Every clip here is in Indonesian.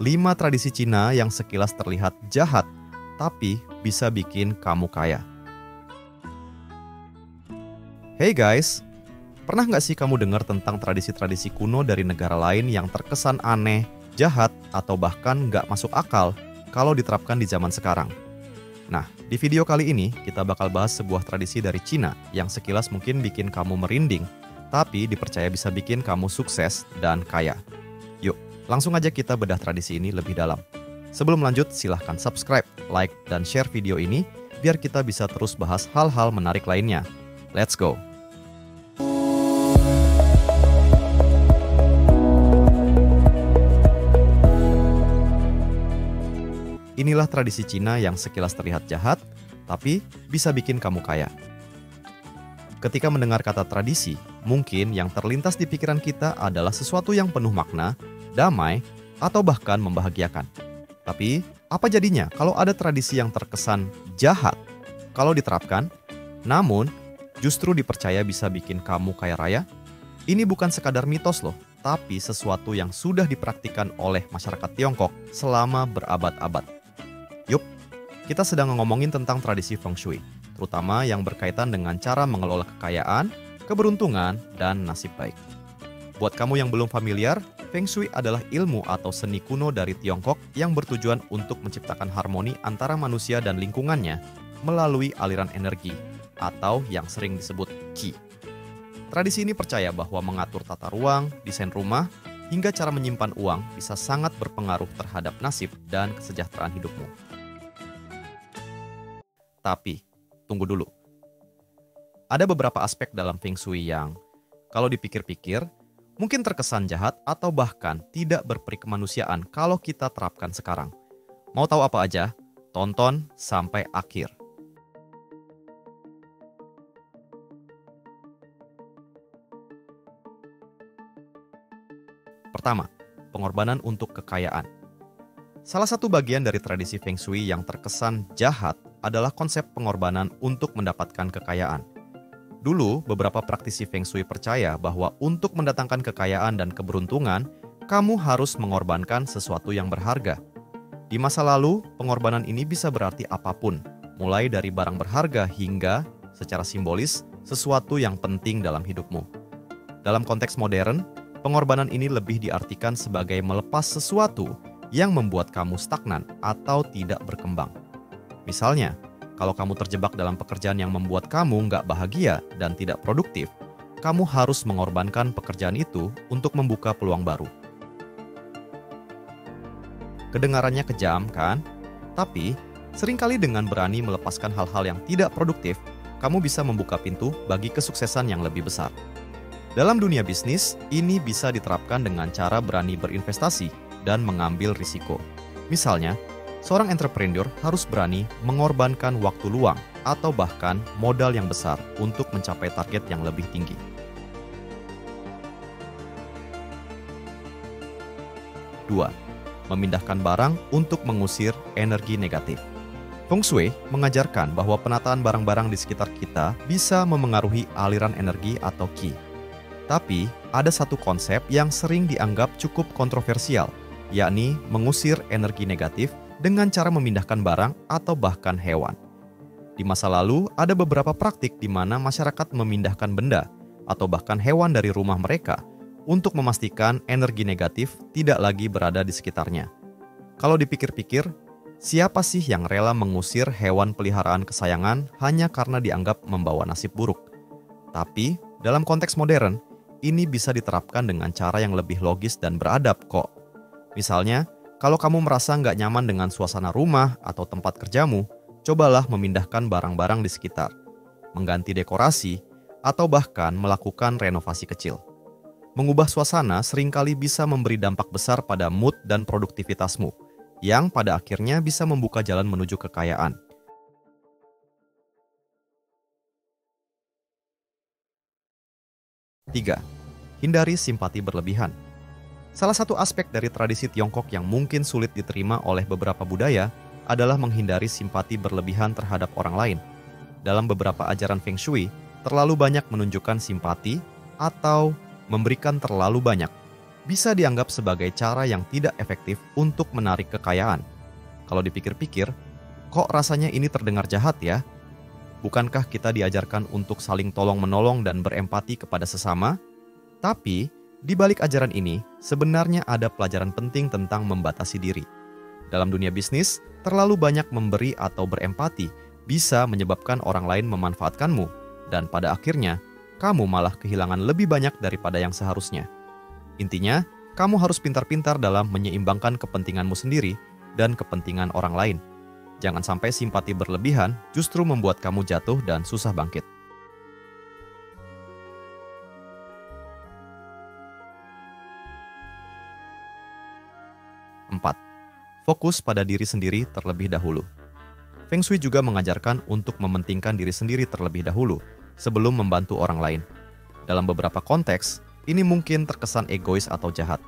5 tradisi Cina yang sekilas terlihat jahat, tapi bisa bikin kamu kaya. Hey guys, pernah nggak sih kamu dengar tentang tradisi-tradisi kuno dari negara lain yang terkesan aneh, jahat, atau bahkan nggak masuk akal kalau diterapkan di zaman sekarang? Nah, di video kali ini kita bakal bahas sebuah tradisi dari Cina yang sekilas mungkin bikin kamu merinding, tapi dipercaya bisa bikin kamu sukses dan kaya. Yuk, langsung aja kita bedah tradisi ini lebih dalam. Sebelum lanjut, silahkan subscribe, like, dan share video ini biar kita bisa terus bahas hal-hal menarik lainnya. Let's go! Inilah tradisi Cina yang sekilas terlihat jahat, tapi bisa bikin kamu kaya. Ketika mendengar kata tradisi, mungkin yang terlintas di pikiran kita adalah sesuatu yang penuh makna, damai, atau bahkan membahagiakan. Tapi, apa jadinya kalau ada tradisi yang terkesan jahat kalau diterapkan, namun justru dipercaya bisa bikin kamu kaya raya? Ini bukan sekadar mitos loh, tapi sesuatu yang sudah dipraktikkan oleh masyarakat Tiongkok selama berabad-abad. Yup, kita sedang ngomongin tentang tradisi Feng Shui, terutama yang berkaitan dengan cara mengelola kekayaan, keberuntungan, dan nasib baik. Buat kamu yang belum familiar, Feng Shui adalah ilmu atau seni kuno dari Tiongkok yang bertujuan untuk menciptakan harmoni antara manusia dan lingkungannya melalui aliran energi, atau yang sering disebut Qi. Tradisi ini percaya bahwa mengatur tata ruang, desain rumah, hingga cara menyimpan uang bisa sangat berpengaruh terhadap nasib dan kesejahteraan hidupmu. Tapi, tunggu dulu. Ada beberapa aspek dalam Feng Shui yang, kalau dipikir-pikir, mungkin terkesan jahat atau bahkan tidak berperi kemanusiaan kalau kita terapkan sekarang. Mau tahu apa aja? Tonton sampai akhir. Pertama, pengorbanan untuk kekayaan. Salah satu bagian dari tradisi Feng Shui yang terkesan jahat adalah konsep pengorbanan untuk mendapatkan kekayaan. Dulu, beberapa praktisi Feng Shui percaya bahwa untuk mendatangkan kekayaan dan keberuntungan, kamu harus mengorbankan sesuatu yang berharga. Di masa lalu, pengorbanan ini bisa berarti apapun, mulai dari barang berharga hingga, secara simbolis, sesuatu yang penting dalam hidupmu. Dalam konteks modern, pengorbanan ini lebih diartikan sebagai melepas sesuatu yang membuat kamu stagnan atau tidak berkembang. Misalnya, kalau kamu terjebak dalam pekerjaan yang membuat kamu nggak bahagia dan tidak produktif, kamu harus mengorbankan pekerjaan itu untuk membuka peluang baru. Kedengarannya kejam, kan? Tapi, seringkali dengan berani melepaskan hal-hal yang tidak produktif, kamu bisa membuka pintu bagi kesuksesan yang lebih besar. Dalam dunia bisnis, ini bisa diterapkan dengan cara berani berinvestasi dan mengambil risiko. Misalnya, seorang entrepreneur harus berani mengorbankan waktu luang atau bahkan modal yang besar untuk mencapai target yang lebih tinggi. Dua, memindahkan barang untuk mengusir energi negatif. Feng Shui mengajarkan bahwa penataan barang-barang di sekitar kita bisa memengaruhi aliran energi atau Qi. Tapi, ada satu konsep yang sering dianggap cukup kontroversial, yakni mengusir energi negatif dengan cara memindahkan barang atau bahkan hewan. Di masa lalu, ada beberapa praktik di mana masyarakat memindahkan benda atau bahkan hewan dari rumah mereka untuk memastikan energi negatif tidak lagi berada di sekitarnya. Kalau dipikir-pikir, siapa sih yang rela mengusir hewan peliharaan kesayangan hanya karena dianggap membawa nasib buruk? Tapi, dalam konteks modern, ini bisa diterapkan dengan cara yang lebih logis dan beradab kok. Misalnya, kalau kamu merasa nggak nyaman dengan suasana rumah atau tempat kerjamu, cobalah memindahkan barang-barang di sekitar, mengganti dekorasi, atau bahkan melakukan renovasi kecil. Mengubah suasana seringkali bisa memberi dampak besar pada mood dan produktivitasmu, yang pada akhirnya bisa membuka jalan menuju kekayaan. Tiga, hindari simpati berlebihan. Salah satu aspek dari tradisi Tiongkok yang mungkin sulit diterima oleh beberapa budaya adalah menghindari simpati berlebihan terhadap orang lain. Dalam beberapa ajaran Feng Shui, terlalu banyak menunjukkan simpati atau memberikan terlalu banyak bisa dianggap sebagai cara yang tidak efektif untuk menarik kekayaan. Kalau dipikir-pikir, kok rasanya ini terdengar jahat ya? Bukankah kita diajarkan untuk saling tolong-menolong dan berempati kepada sesama? Tapi, di balik ajaran ini, sebenarnya ada pelajaran penting tentang membatasi diri. Dalam dunia bisnis, terlalu banyak memberi atau berempati bisa menyebabkan orang lain memanfaatkanmu, dan pada akhirnya, kamu malah kehilangan lebih banyak daripada yang seharusnya. Intinya, kamu harus pintar-pintar dalam menyeimbangkan kepentinganmu sendiri dan kepentingan orang lain. Jangan sampai simpati berlebihan justru membuat kamu jatuh dan susah bangkit. 4. Fokus pada diri sendiri terlebih dahulu. Feng Shui juga mengajarkan untuk mementingkan diri sendiri terlebih dahulu sebelum membantu orang lain. Dalam beberapa konteks, ini mungkin terkesan egois atau jahat.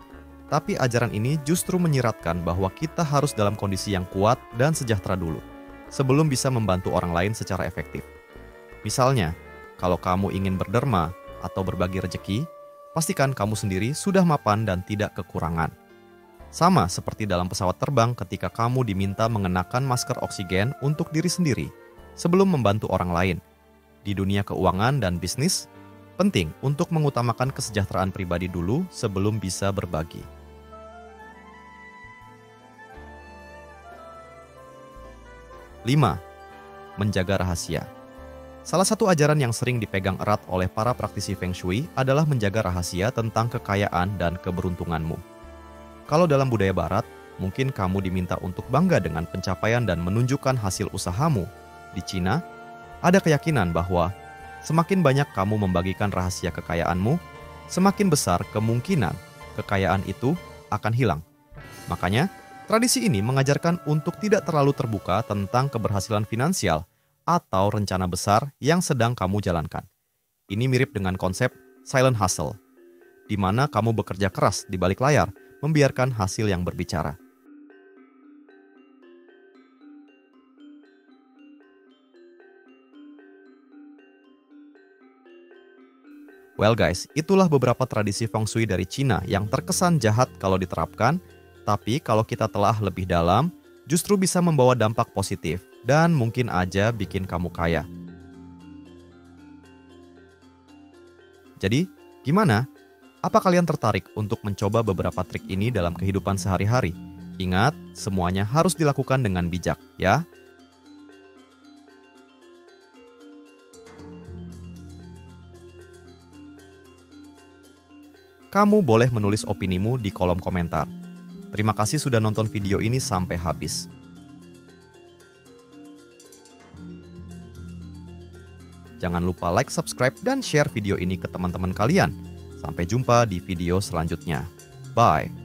Tapi ajaran ini justru menyiratkan bahwa kita harus dalam kondisi yang kuat dan sejahtera dulu, sebelum bisa membantu orang lain secara efektif. Misalnya, kalau kamu ingin berderma atau berbagi rejeki, pastikan kamu sendiri sudah mapan dan tidak kekurangan. Sama seperti dalam pesawat terbang ketika kamu diminta mengenakan masker oksigen untuk diri sendiri sebelum membantu orang lain. Di dunia keuangan dan bisnis, penting untuk mengutamakan kesejahteraan pribadi dulu sebelum bisa berbagi. 5. Menjaga rahasia. Salah satu ajaran yang sering dipegang erat oleh para praktisi Feng Shui adalah menjaga rahasia tentang kekayaan dan keberuntunganmu. Kalau dalam budaya Barat, mungkin kamu diminta untuk bangga dengan pencapaian dan menunjukkan hasil usahamu. Di Cina, ada keyakinan bahwa semakin banyak kamu membagikan rahasia kekayaanmu, semakin besar kemungkinan kekayaan itu akan hilang. Makanya, tradisi ini mengajarkan untuk tidak terlalu terbuka tentang keberhasilan finansial atau rencana besar yang sedang kamu jalankan. Ini mirip dengan konsep silent hustle, di mana kamu bekerja keras di balik layar, membiarkan hasil yang berbicara. Well guys, itulah beberapa tradisi Feng Shui dari Cina yang terkesan jahat kalau diterapkan, tapi kalau kita telah lebih dalam, justru bisa membawa dampak positif dan mungkin aja bikin kamu kaya. Jadi, gimana? Apa kalian tertarik untuk mencoba beberapa trik ini dalam kehidupan sehari-hari? Ingat, semuanya harus dilakukan dengan bijak, ya. Kamu boleh menulis opinimu di kolom komentar. Terima kasih sudah nonton video ini sampai habis. Jangan lupa like, subscribe, dan share video ini ke teman-teman kalian. Sampai jumpa di video selanjutnya. Bye!